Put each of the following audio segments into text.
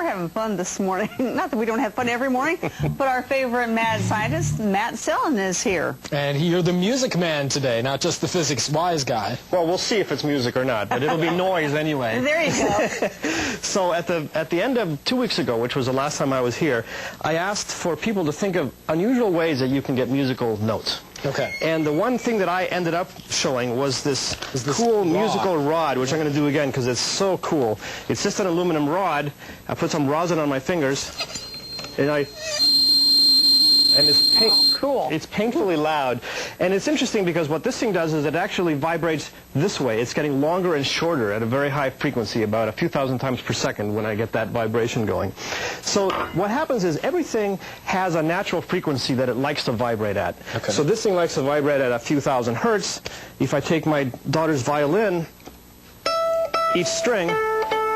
having fun this morning. Not that we don't have fun every morning, but our favorite mad scientist, Matt Sellen, is here. And you're the music man today, not just the physics wise guy. Well, we'll see if it's music or not, but it'll be noise anyway. There you go. So at the end of 2 weeks ago, which was the last time I was here, I asked for people to think of unusual ways that you can get musical notes. Okay. And the one thing that I ended up showing was this cool musical rod, which I'm going to do again because it's so cool. It's just an aluminum rod. I put some rosin on my fingers, and it's painfully loud. And it's interesting because what this thing does is it actually vibrates this way. It's getting longer and shorter at a very high frequency, about a few thousand times per second when I get that vibration going. So what happens is everything has a natural frequency that it likes to vibrate at. Okay. So this thing likes to vibrate at a few thousand hertz. If I take my daughter's violin, each string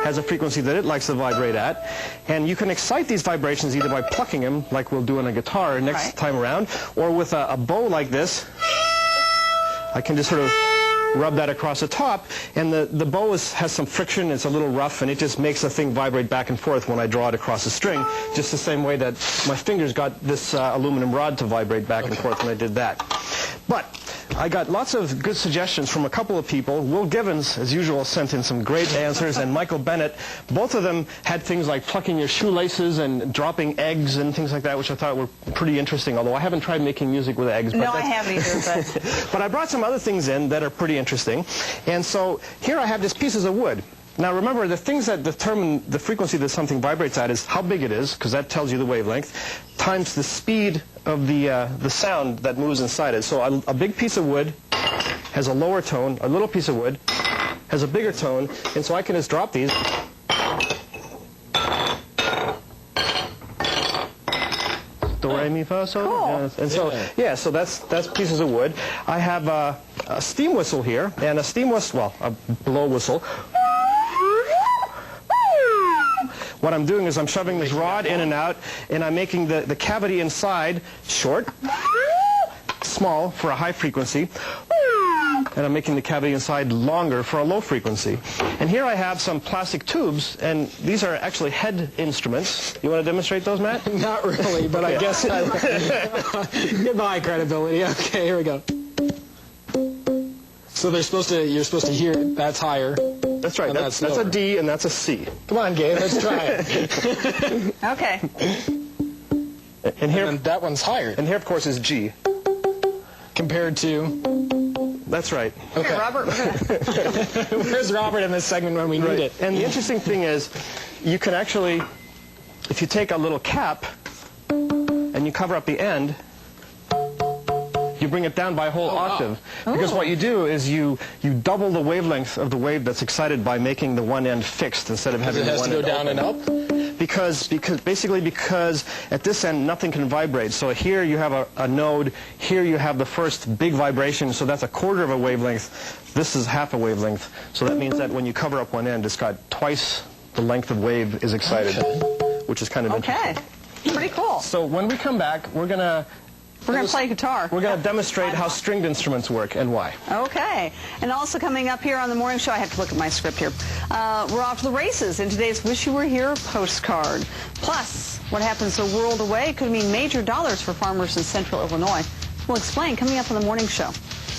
has a frequency that it likes to vibrate at, and you can excite these vibrations either by plucking them, like we'll do on a guitar next time around, or with a bow like this. I can just sort of rub that across the top, and the bow has some friction, it's a little rough, and it just makes the thing vibrate back and forth when I draw it across the string, just the same way that my fingers got this aluminum rod to vibrate back and forth when I did that. But I got lots of good suggestions from a couple of people. Will Givens, as usual, sent in some great answers, and Michael Bennett. Both of them had things like plucking your shoelaces and dropping eggs and things like that, which I thought were pretty interesting, although I haven't tried making music with eggs. No, I haven't either. But, but I brought some other things in that are pretty interesting. And so here I have just pieces of wood. Now remember, the things that determine the frequency that something vibrates at is how big it is, because that tells you the wavelength, times the speed of the sound that moves inside it. So a big piece of wood has a lower tone, a little piece of wood has a bigger tone, and so I can just drop these. Do, re, mi, fa, sol. Cool. And so, yeah, so that's pieces of wood. I have a steam whistle here, and a steam whistle, well, a blow whistle. What I'm doing is I'm shoving this rod in and out, and I'm making the cavity inside short, small for a high frequency, and I'm making the cavity inside longer for a low frequency. And here I have some plastic tubes, and these are actually head instruments. You want to demonstrate those, Matt? Not really, but okay. I guess get my credibility. Okay, here we go. So you're supposed to hear that's higher. That's right. That's a D and that's a C. Come on, Gabe, let's try it. Okay. And here, and that one's higher. And here, of course, is G. Compared to? That's right. Okay. Here, Robert. Where's Robert in this segment when we need it? And the interesting thing is, you can actually, if you take a little cap and you cover up the end, you bring it down by a whole octave. Wow. Because what you do is you double the wavelength of the wave that's excited by making the one end fixed instead of having the one end it has to go down and up? Because at this end nothing can vibrate. So here you have a node, here you have the first big vibration, so that's a quarter of a wavelength. This is half a wavelength. So that means that when you cover up one end, it's got twice the length of wave is excited, which is kind of interesting. Okay, pretty cool. So when we come back, we're going to play guitar. We're going to demonstrate how stringed instruments work and why. Okay. And also coming up here on the morning show, I have to look at my script here. We're off to the races in today's Wish You Were Here postcard. Plus, what happens a world away could mean major dollars for farmers in central Illinois. We'll explain coming up on the morning show.